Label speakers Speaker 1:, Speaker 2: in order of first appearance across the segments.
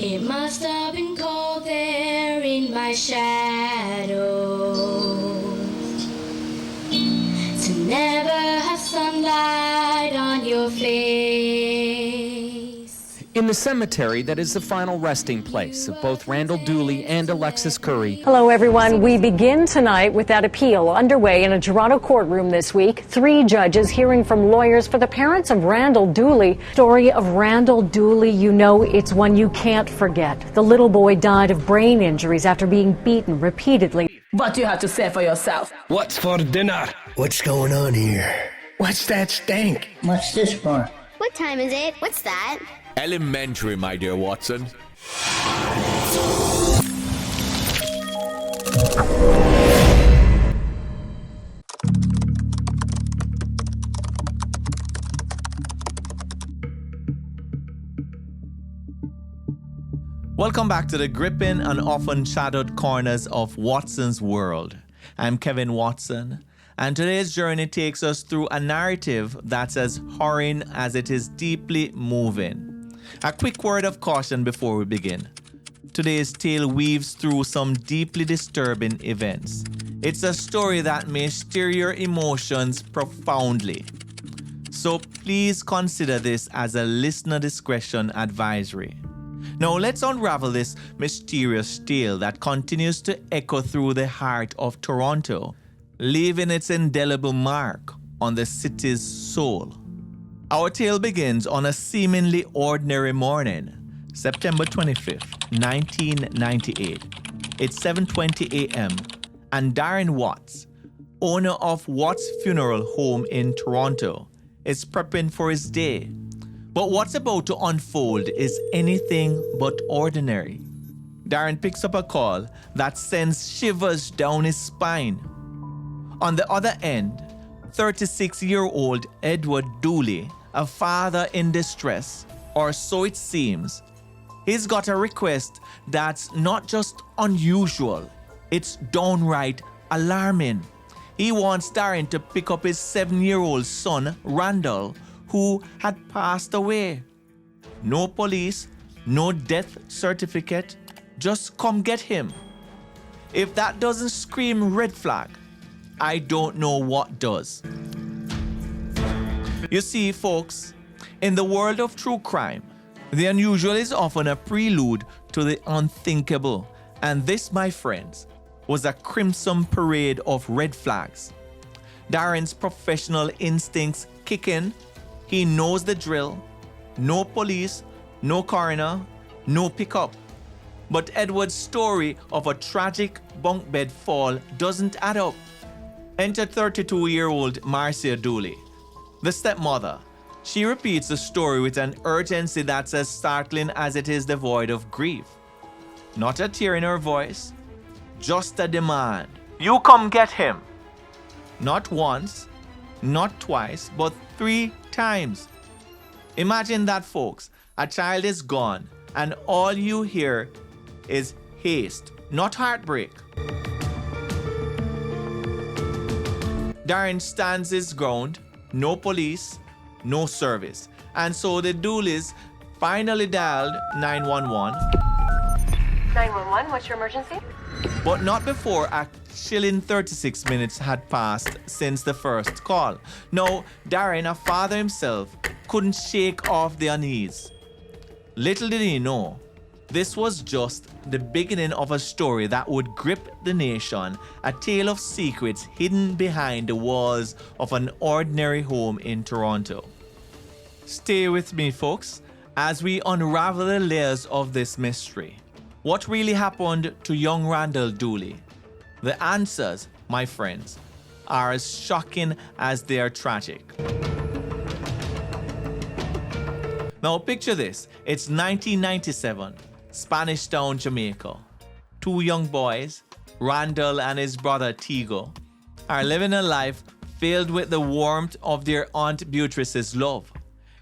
Speaker 1: It must have been cold there in my shadow to never have sunlight on your face.
Speaker 2: In the cemetery that is the final resting place of both Randal Dooley and Alexis Curry.
Speaker 3: Hello, everyone. We begin tonight with that appeal underway in a Toronto courtroom this week. 3 judges hearing from lawyers for the parents of Randal Dooley. Story of Randal Dooley, you know, it's one you can't forget. The little boy died of brain injuries after being beaten repeatedly.
Speaker 4: What you have to say for yourself?
Speaker 5: What's for dinner? What's going on here? What's that stink?
Speaker 6: What's this for?
Speaker 7: What time is it? What's that?
Speaker 8: Elementary, my dear Watson.
Speaker 9: Welcome back to the gripping and often shadowed corners of Watson's world. I'm Kevin Watson, and today's journey takes us through a narrative that's as harrowing as it is deeply moving. A quick word of caution before we begin. Today's tale weaves through some deeply disturbing events. It's a story that may stir your emotions profoundly. So please consider this as a listener discretion advisory. Now let's unravel this mysterious tale that continues to echo through the heart of Toronto, leaving its indelible mark on the city's soul. Our tale begins on a seemingly ordinary morning, September 25th, 1998. It's 7:20 a.m. and Darren Watts, owner of Watts Funeral Home in Toronto, is prepping for his day. But what's about to unfold is anything but ordinary. Darren picks up a call that sends shivers down his spine. On the other end, 36-year-old Edward Dooley, a father in distress, or so it seems. He's got a request that's not just unusual, it's downright alarming. He wants Darren to pick up his 7-year-old son, Randal, who had passed away. No police, no death certificate, just come get him. If that doesn't scream red flag, I don't know what does. You see, folks, in the world of true crime, the unusual is often a prelude to the unthinkable. And this, my friends, was a crimson parade of red flags. Darren's professional instincts kick in. He knows the drill. No police, no coroner, no pickup. But Edward's story of a tragic bunk bed fall doesn't add up. Enter 32-year-old Marcia Dooley, the stepmother. She repeats the story with an urgency that's as startling as it is devoid of grief. Not a tear in her voice, just a demand. You come get him. Not once, not twice, but 3 times. Imagine that, folks. A child is gone, and all you hear is haste, not heartbreak. Darren stands his ground. No police, no service. And so the Dooleys finally dialed 911.
Speaker 3: 911, what's your emergency?
Speaker 9: But not before a chilling 36 minutes had passed since the first call. Now, Darren, a father himself, couldn't shake off the unease. Little did he know, this was just the beginning of a story that would grip the nation, a tale of secrets hidden behind the walls of an ordinary home in Toronto. Stay with me, folks, as we unravel the layers of this mystery. What really happened to young Randal Dooley? The answers, my friends, are as shocking as they are tragic. Now picture this, it's 1997, Spanish Town, Jamaica. 2 young boys, Randal and his brother Tigo, are living a life filled with the warmth of their Aunt Beatrice's love.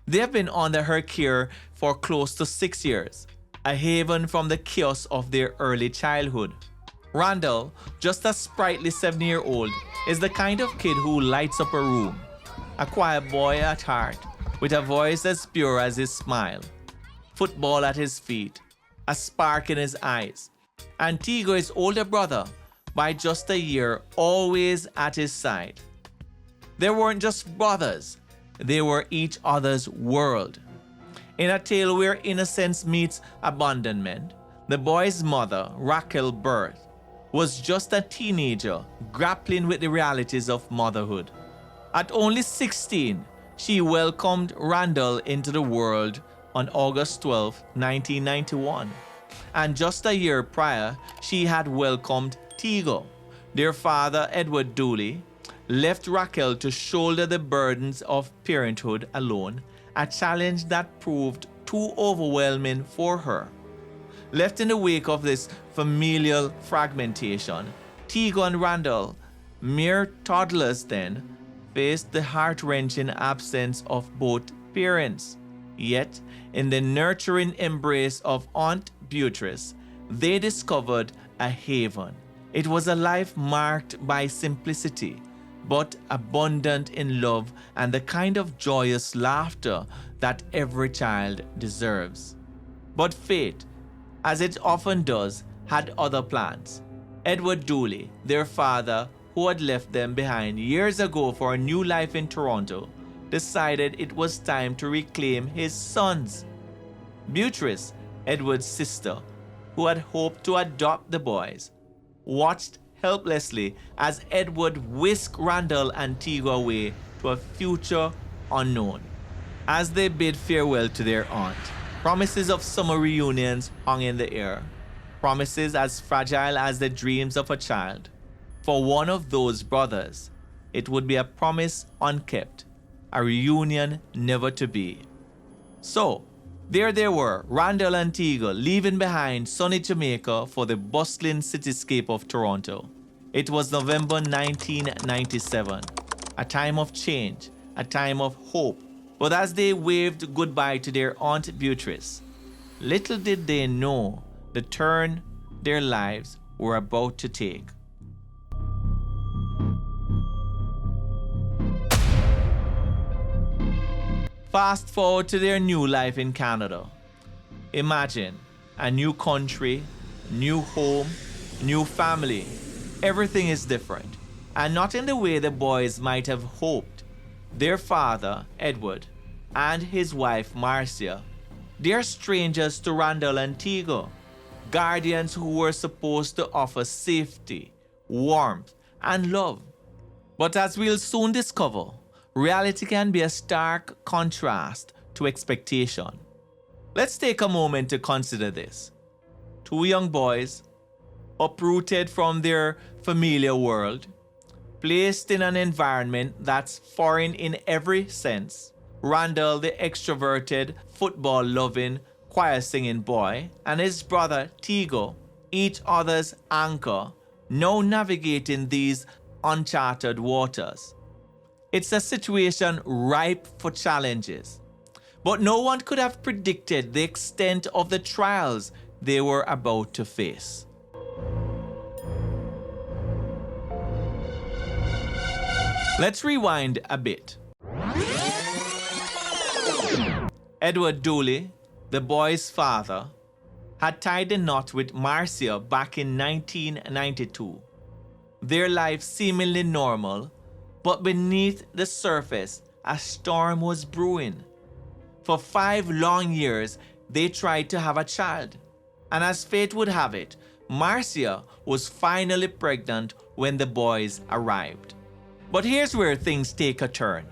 Speaker 9: They have been under her care for close to 6 years, a haven from the chaos of their early childhood. Randal, just a sprightly 7-year-old, is the kind of kid who lights up a room. A quiet boy at heart, with a voice as pure as his smile. Football at his feet. a spark in his eyes. And Tigo, his older brother, by just a year, always at his side. They weren't just brothers, they were each other's world. In a tale where innocence meets abandonment, the boy's mother, Raquel Birth, was just a teenager grappling with the realities of motherhood. At only 16, she welcomed Randal into the world on August 12, 1991. And just a year prior, she had welcomed Tigo. Their father, Edward Dooley, left Raquel to shoulder the burdens of parenthood alone, a challenge that proved too overwhelming for her. Left in the wake of this familial fragmentation, Tigo and Randal, mere toddlers then, faced the heart-wrenching absence of both parents. Yet, in the nurturing embrace of Aunt Beatrice, they discovered a haven. It was a life marked by simplicity, but abundant in love and the kind of joyous laughter that every child deserves. But fate, as it often does, had other plans. Edward Dooley, their father, who had left them behind years ago for a new life in Toronto, decided it was time to reclaim his sons. Beatrice, Edward's sister, who had hoped to adopt the boys, watched helplessly as Edward whisked Randal and Tigo away to a future unknown. As they bid farewell to their aunt, promises of summer reunions hung in the air, promises as fragile as the dreams of a child. For one of those brothers, it would be a promise unkept, a reunion never to be. So, there they were, Randal and Tigo, leaving behind sunny Jamaica for the bustling cityscape of Toronto. It was November 1997, a time of change, a time of hope. But as they waved goodbye to their Aunt Beatrice, little did they know the turn their lives were about to take. Fast forward to their new life in Canada. Imagine a new country, new home, new family. Everything is different, and not in the way the boys might have hoped. Their father, Edward, and his wife, Marcia, they're strangers to Randal and Tigo, guardians who were supposed to offer safety, warmth, and love. But as we'll soon discover, reality can be a stark contrast to expectation. Let's take a moment to consider this. Two young boys, uprooted from their familiar world, placed in an environment that's foreign in every sense. Randal, the extroverted, football-loving, choir-singing boy, and his brother Tigo, each other's anchor, now navigating these uncharted waters. It's a situation ripe for challenges, but no one could have predicted the extent of the trials they were about to face. Let's rewind a bit. Edward Dooley, the boy's father, had tied the knot with Marcia back in 1992. Their life seemingly normal, but beneath the surface, a storm was brewing. For 5 long years, they tried to have a child. And as fate would have it, Marcia was finally pregnant when the boys arrived. But here's where things take a turn.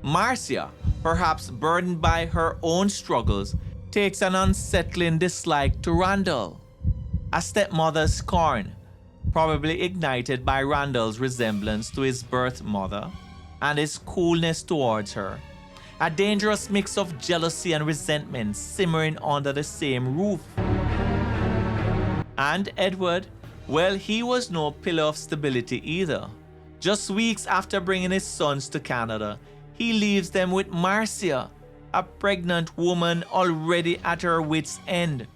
Speaker 9: Marcia, perhaps burdened by her own struggles, takes an unsettling dislike to Randal. A stepmother's scorn, probably ignited by Randal's resemblance to his birth mother and his coolness towards her. A dangerous mix of jealousy and resentment simmering under the same roof. And Edward, well, he was no pillar of stability either. Just weeks after bringing his sons to Canada, he leaves them with Marcia, a pregnant woman already at her wit's end,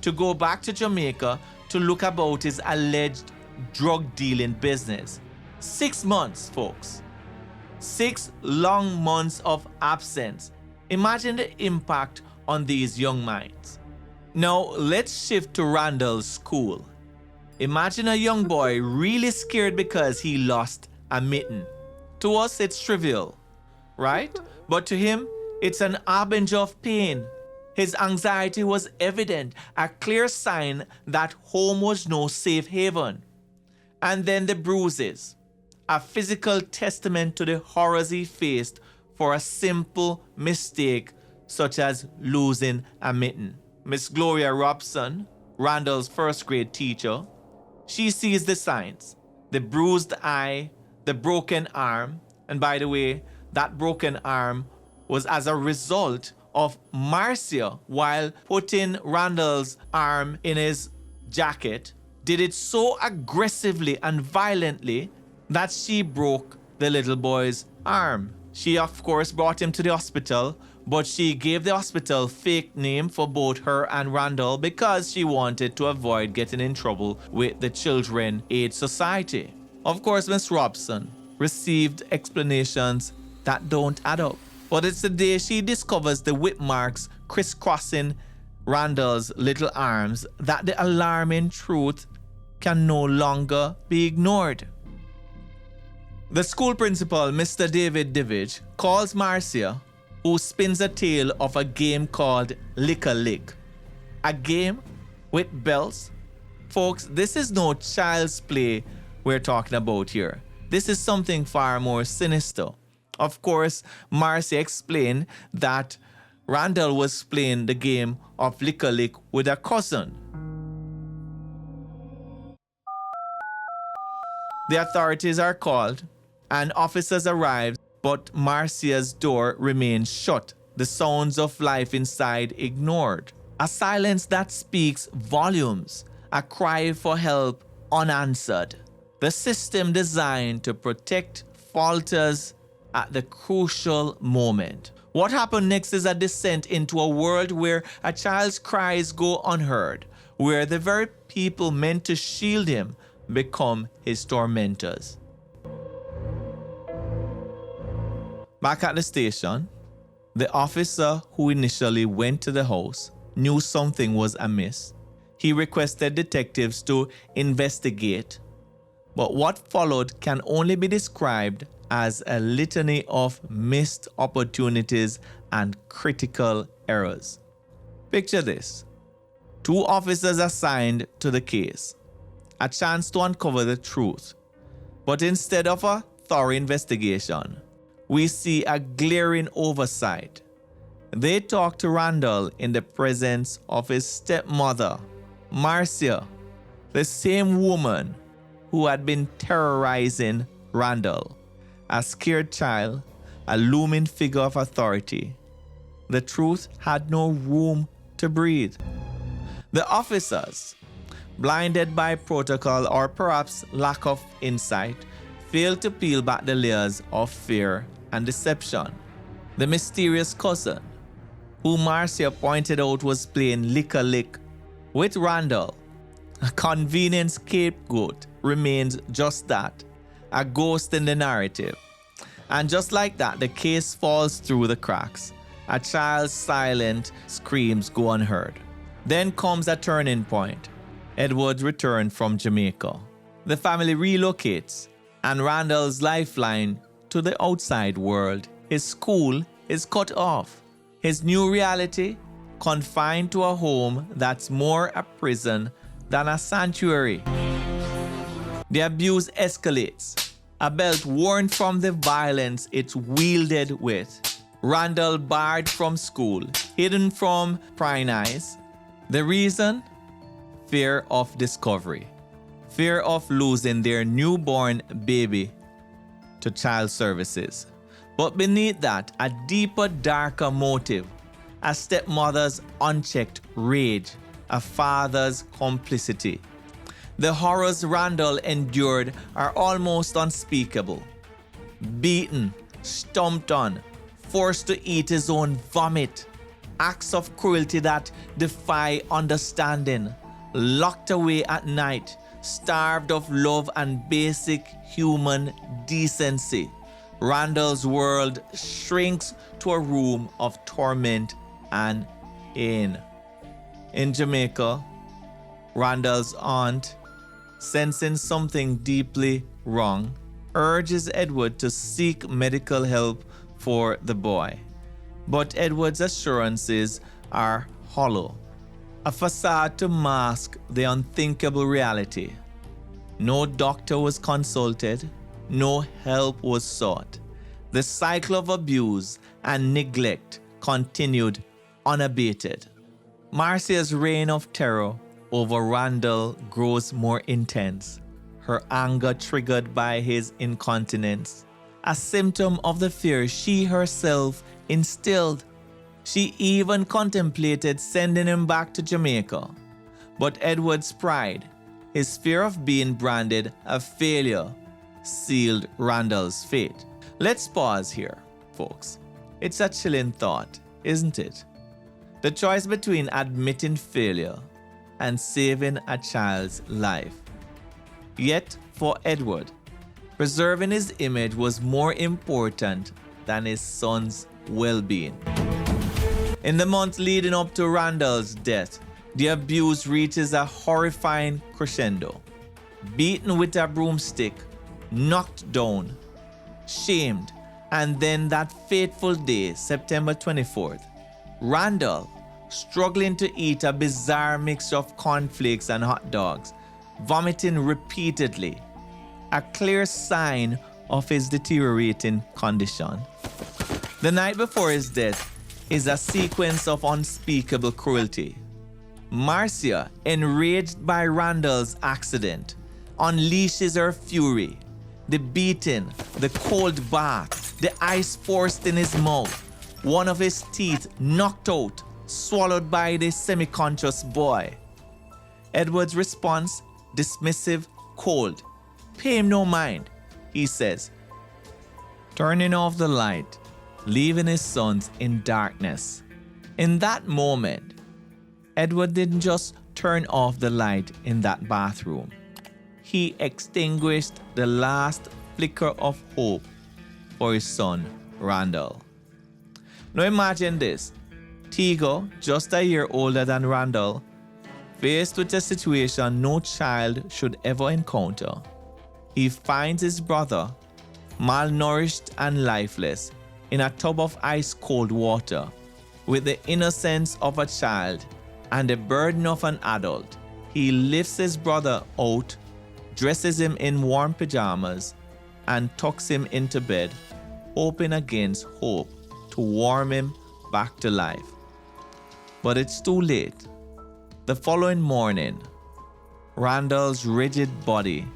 Speaker 9: to go back to Jamaica to look about his alleged drug-dealing business. 6 months, folks. 6 long months of absence. Imagine the impact on these young minds. Now, let's shift to Randall's school. Imagine a young boy really scared because he lost a mitten. To us, it's trivial, right? But to him, it's an harbinger of pain. His anxiety was evident, a clear sign that home was no safe haven. And then the bruises, a physical testament to the horrors he faced for a simple mistake such as losing a mitten. Miss Gloria Robson, Randall's first grade teacher, she sees the signs, the bruised eye, the broken arm, and by the way, that broken arm was as a result of Marcia, while putting Randall's arm in his jacket, did it so aggressively and violently that she broke the little boy's arm. She, of course, brought him to the hospital, but she gave the hospital fake name for both her and Randall because she wanted to avoid getting in trouble with the Children Aid Society. Of course, Miss Robson received explanations that don't add up. But it's the day she discovers the whip marks crisscrossing Randall's little arms that the alarming truth can no longer be ignored. The school principal, Mr. David Divage, calls Marcia, who spins a tale of a game called Lick-a Lick. A game with bells? Folks, this is no child's play we're talking about here. This is something far more sinister. Of course, Marcia explained that Randall was playing the game of Lick-a Lick with a cousin. The authorities are called and officers arrive, but Marcia's door remains shut, the sounds of life inside ignored. A silence that speaks volumes, a cry for help unanswered. The system designed to protect falters at the crucial moment. What happened next is a descent into a world where a child's cries go unheard, where the very people meant to shield him become his tormentors. Back at the station, the officer who initially went to the house knew something was amiss. He requested detectives to investigate, but what followed can only be described as a litany of missed opportunities and critical errors. Picture this: 2 officers assigned to the case, a chance to uncover the truth. But instead of a thorough investigation, we see a glaring oversight. They talk to Randall in the presence of his stepmother, Marcia, the same woman who had been terrorizing Randall. A scared child, a looming figure of authority. The truth had no room to breathe. The officers, blinded by protocol or perhaps lack of insight, failed to peel back the layers of fear and deception. The mysterious cousin, who Marcia pointed out was playing Lick-a Lick with Randall, a convenient scapegoat, remains just that, a ghost in the narrative. And just like that, the case falls through the cracks. A child's silent screams go unheard. Then comes a turning point. Edward's return from Jamaica. The family relocates, and Randall's lifeline to the outside world, his school, is cut off. His new reality, confined to a home that's more a prison than a sanctuary. The abuse escalates, a belt worn from the violence it's wielded with. Randall barred from school, hidden from prying eyes. The reason? Fear of discovery. Fear of losing their newborn baby to child services. But beneath that, a deeper, darker motive. A stepmother's unchecked rage. A father's complicity. The horrors Randall endured are almost unspeakable. Beaten, stomped on, forced to eat his own vomit. Acts of cruelty that defy understanding. Locked away at night, starved of love and basic human decency. Randall's world shrinks to a room of torment and pain. In Jamaica, Randal's aunt, sensing something deeply wrong, urges Edward to seek medical help for the boy. But Edward's assurances are hollow, a facade to mask the unthinkable reality. No doctor was consulted, no help was sought. The cycle of abuse and neglect continued unabated. Marcia's reign of terror over Randal grows more intense, her anger triggered by his incontinence, a symptom of the fear she herself instilled. She even contemplated sending him back to Jamaica. But Edward's pride, his fear of being branded a failure, sealed Randal's fate. Let's pause here, folks. It's a chilling thought, isn't it? The choice between admitting failure and saving a child's life. Yet, for Edward, preserving his image was more important than his son's well-being. In the months leading up to Randal's death, the abuse reaches a horrifying crescendo. Beaten with a broomstick, knocked down, shamed, and then that fateful day, September 24th, Randal, struggling to eat a bizarre mix of cornflakes and hot dogs, vomiting repeatedly, a clear sign of his deteriorating condition. The night before his death is a sequence of unspeakable cruelty. Marcia, enraged by Randal's accident, unleashes her fury. The beating, the cold bath, the ice forced in his mouth, one of his teeth knocked out, swallowed by the semi-conscious boy. Edward's response, dismissive, cold. Pay him no mind, he says, turning off the light, leaving his sons in darkness. In that moment, Edward didn't just turn off the light in that bathroom. He extinguished the last flicker of hope for his son, Randal. Now imagine this. Tigo, just a year older than Randal, faced with a situation no child should ever encounter. He finds his brother, malnourished and lifeless, in a tub of ice-cold water, with the innocence of a child and the burden of an adult. He lifts his brother out, dresses him in warm pajamas, and tucks him into bed, hoping against hope to warm him back to life. But it's too late. The following morning, Randal's rigid body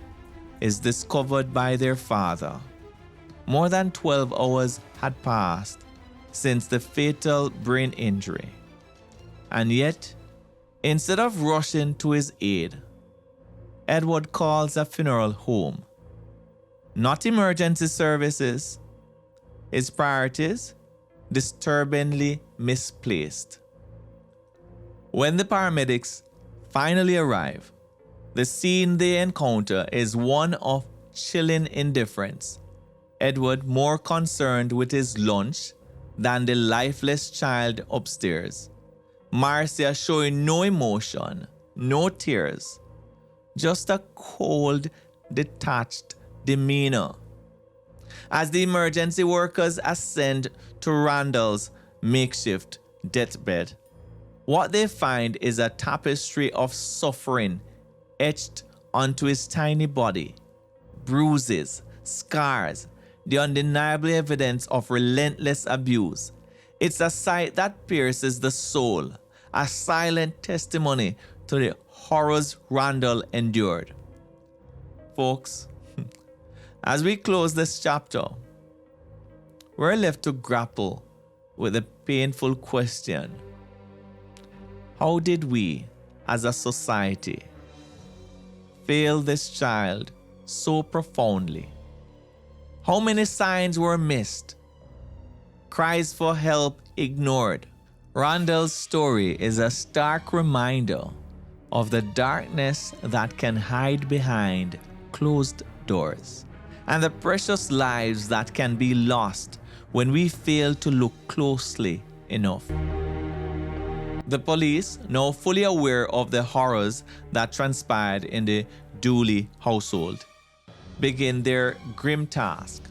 Speaker 9: is discovered by their father. More than 12 hours had passed since the fatal brain injury. And yet, instead of rushing to his aid, Edward calls a funeral home. Not emergency services. His priorities, disturbingly misplaced. When the paramedics finally arrive, the scene they encounter is one of chilling indifference. Edward more concerned with his lunch than the lifeless child upstairs. Marcia showing no emotion, no tears, just a cold, detached demeanor. As the emergency workers ascend to Randal's makeshift deathbed, what they find is a tapestry of suffering etched onto his tiny body. Bruises, scars, the undeniable evidence of relentless abuse. It's a sight that pierces the soul, a silent testimony to the horrors Randal endured. Folks, as we close this chapter, we're left to grapple with the painful question: how did we, as a society, fail this child so profoundly? How many signs were missed? Cries for help ignored. Randal's story is a stark reminder of the darkness that can hide behind closed doors, and the precious lives that can be lost when we fail to look closely enough. The police, now fully aware of the horrors that transpired in the Dooley household, begin their grim task.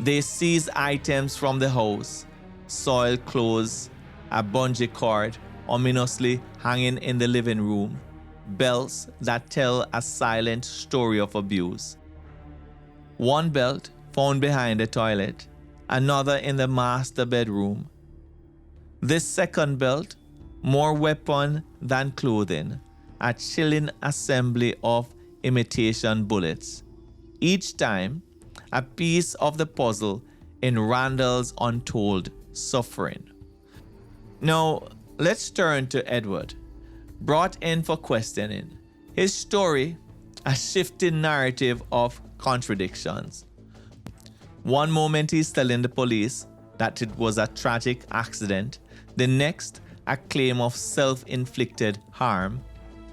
Speaker 9: They seize items from the house, soiled clothes, a bungee cord ominously hanging in the living room, belts that tell a silent story of abuse. One belt found behind the toilet, another in the master bedroom. This second belt, more weapon than clothing, a chilling assembly of imitation bullets. Each time, a piece of the puzzle in Randal's untold suffering. Now, let's turn to Edward, brought in for questioning. His story, a shifting narrative of contradictions. One moment he's telling the police that it was a tragic accident, the next, a claim of self-inflicted harm.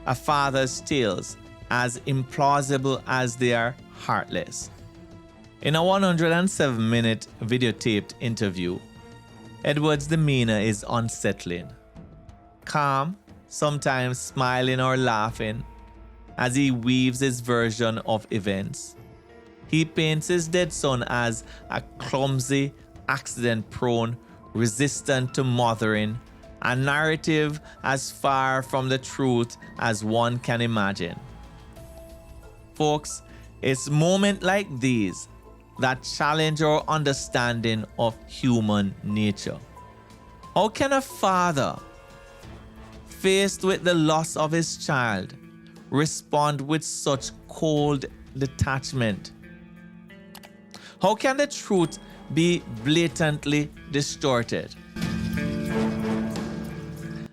Speaker 9: A father's tales, as implausible as they are heartless. In a 107-minute videotaped interview, Edward's demeanor is unsettling. Calm, sometimes smiling or laughing, as he weaves his version of events. He paints his dead son as a clumsy, accident-prone, resistant to mothering, a narrative as far from the truth as one can imagine. Folks, it's moments like these that challenge our understanding of human nature. How can a father, faced with the loss of his child, respond with such cold detachment? How can the truth be blatantly distorted?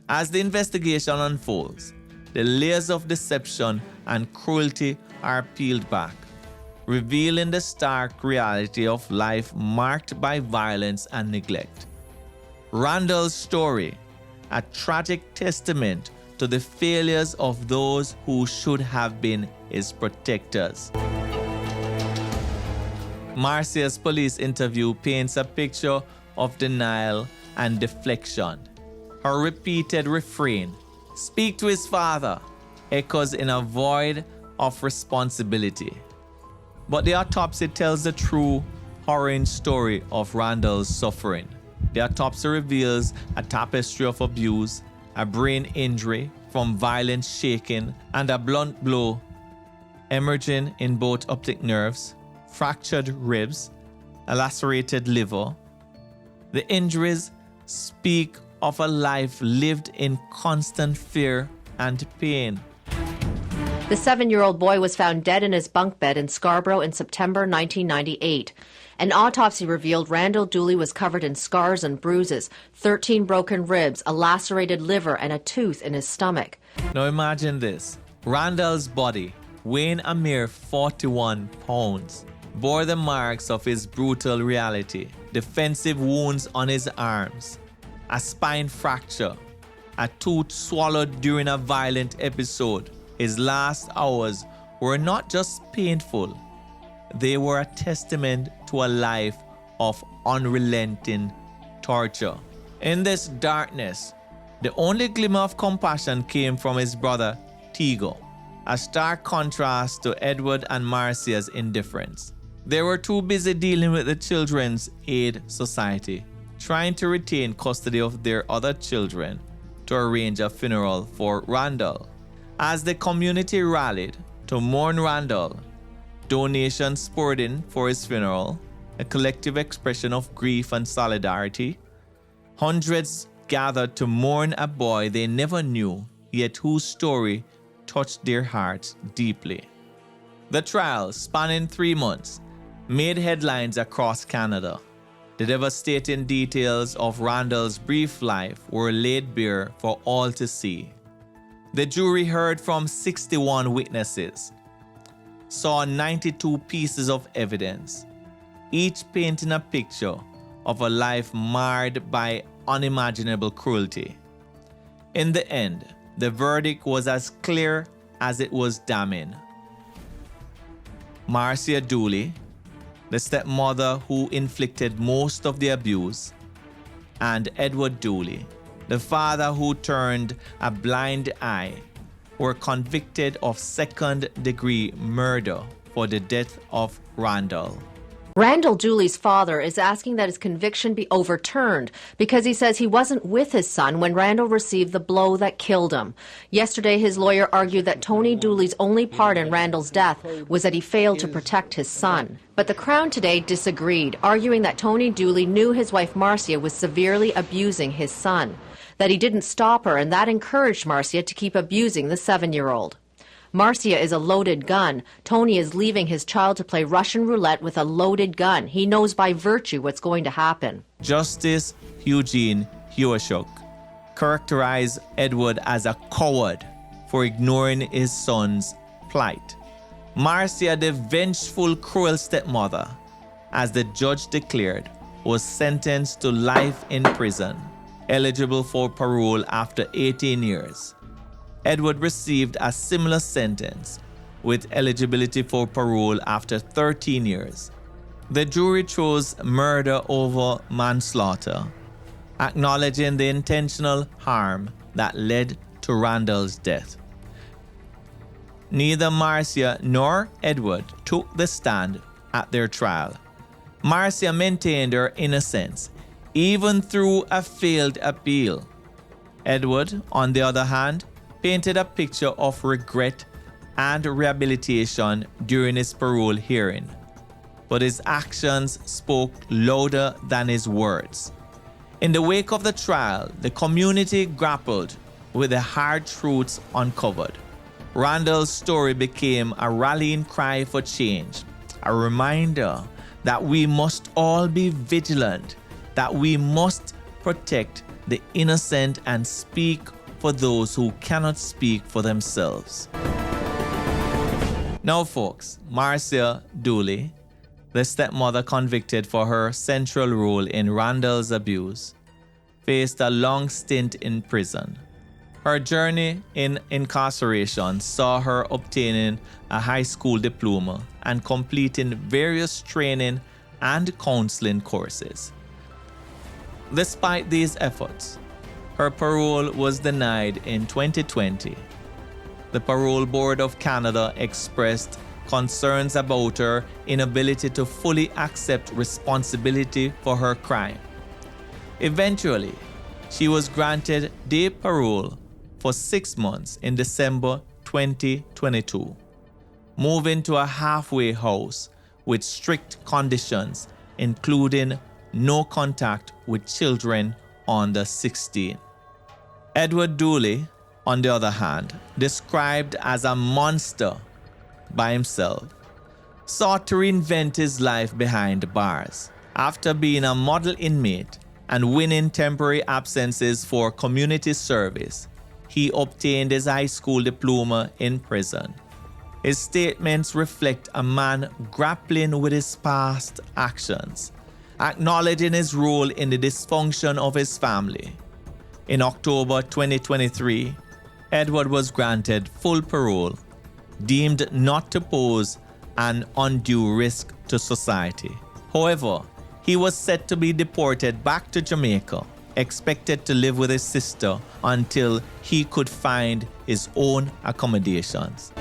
Speaker 9: As the investigation unfolds, the layers of deception and cruelty are peeled back, revealing the stark reality of life marked by violence and neglect. Randal's story, a tragic testament to the failures of those who should have been his protectors. Marcia's police interview paints a picture of denial and deflection. Her repeated refrain, "Speak to his father," echoes in a void of responsibility. But the autopsy tells the true, horrifying story of Randal's suffering. The autopsy reveals a tapestry of abuse, a brain injury from violent shaking, and a blunt blow emerging in both optic nerves, fractured ribs, a lacerated liver. The injuries speak of a life lived in constant fear and pain.
Speaker 6: The 7-year-old boy was found dead in his bunk bed in Scarborough in September 1998. An autopsy revealed Randal Dooley was covered in scars and bruises, 13 broken ribs, a lacerated liver, and a tooth in his stomach.
Speaker 9: Now imagine this. Randal's body, weighing a mere 41 pounds, bore the marks of his brutal reality. Defensive wounds on his arms, a spine fracture, a tooth swallowed during a violent episode. His last hours were not just painful, they were a testament to a life of unrelenting torture. In this darkness, the only glimmer of compassion came from his brother, Tigo, a stark contrast to Edward and Marcia's indifference. They were too busy dealing with the Children's Aid Society, trying to retain custody of their other children to arrange a funeral for Randal. As the community rallied to mourn Randal, donations poured in for his funeral, a collective expression of grief and solidarity. Hundreds gathered to mourn a boy they never knew, yet whose story touched their hearts deeply. The trial, spanning 3 months, made headlines across Canada. The devastating details of Randal's brief life were laid bare for all to see. The jury heard from 61 witnesses, saw 92 pieces of evidence, each painting a picture of a life marred by unimaginable cruelty. In the end, the verdict was as clear as it was damning. Marcia Dooley, the stepmother who inflicted most of the abuse, and Edward Dooley, the father who turned a blind eye, were convicted of second-degree murder for the death of Randal.
Speaker 6: Randal Dooley's father is asking that his conviction be overturned because he says he wasn't with his son when Randal received the blow that killed him. Yesterday, his lawyer argued that Tony Dooley's only part in Randal's death was that he failed to protect his son. But the Crown today disagreed, arguing that Tony Dooley knew his wife Marcia was severely abusing his son, that he didn't stop her, and that encouraged Marcia to keep abusing the 7-year-old. Marcia is a loaded gun. Tony is leaving his child to play Russian roulette with a loaded gun. He knows by virtue what's going to happen.
Speaker 9: Justice Eugene Hewashuk characterized Edward as a coward for ignoring his son's plight. Marcia, the vengeful, cruel stepmother, as the judge declared, was sentenced to life in prison, eligible for parole after 18 years. Edward received a similar sentence, with eligibility for parole after 13 years. The jury chose murder over manslaughter, acknowledging the intentional harm that led to Randal's death. Neither Marcia nor Edward took the stand at their trial. Marcia maintained her innocence, even through a failed appeal. Edward, on the other hand, painted a picture of regret and rehabilitation during his parole hearing, but his actions spoke louder than his words. In the wake of the trial, the community grappled with the hard truths uncovered. Randal's story became a rallying cry for change, a reminder that we must all be vigilant, that we must protect the innocent and speak for those who cannot speak for themselves. Now, folks, Marcia Dooley, the stepmother convicted for her central role in Randal's abuse, faced a long stint in prison. Her journey in incarceration saw her obtaining a high school diploma and completing various training and counseling courses. Despite these efforts, her parole was denied in 2020. The Parole Board of Canada expressed concerns about her inability to fully accept responsibility for her crime. Eventually, she was granted day parole for 6 months in December 2022, moving to a halfway house with strict conditions, including no contact with children under 16. Edward Dooley, on the other hand, described as a monster by himself, sought to reinvent his life behind bars. After being a model inmate and winning temporary absences for community service, he obtained his high school diploma in prison. His statements reflect a man grappling with his past actions, acknowledging his role in the dysfunction of his family. In October 2023, Edward was granted full parole, deemed not to pose an undue risk to society. However, he was set to be deported back to Jamaica, expected to live with his sister until he could find his own accommodations.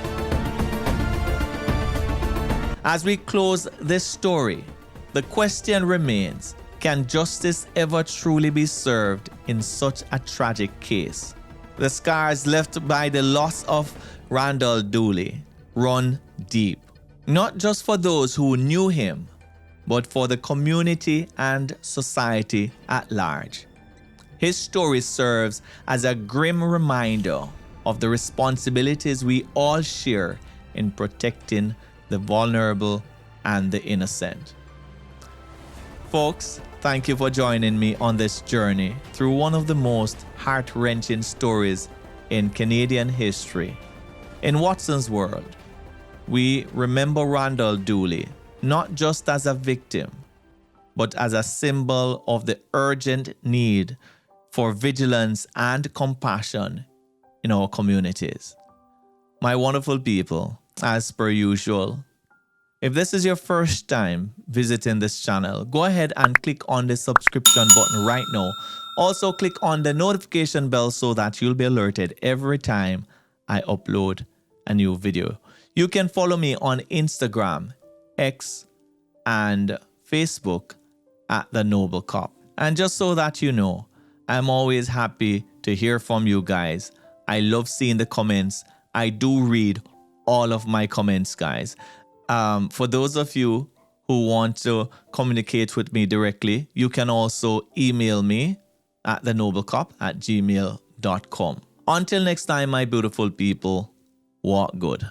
Speaker 9: As we close this story, the question remains, can justice ever truly be served in such a tragic case? The scars left by the loss of Randal Dooley run deep, not just for those who knew him, but for the community and society at large. His story serves as a grim reminder of the responsibilities we all share in protecting the vulnerable and the innocent. Folks, thank you for joining me on this journey through one of the most heart-wrenching stories in Canadian history. In Watson's World, we remember Randal Dooley not just as a victim, but as a symbol of the urgent need for vigilance and compassion in our communities. My wonderful people, as per usual, If this is your first time visiting this channel, go ahead and click on the subscription button right now. Also, click on the notification bell so that you'll be alerted every time I upload a new video. You can follow me on Instagram, X, and Facebook at The Noble Cop. And just so that you know, I'm always happy to hear from you guys. I love seeing the comments. I do read all of my comments, guys. For those of you who want to communicate with me directly, you can also email me at thenoblecop@gmail.com. Until next time, my beautiful people, walk good.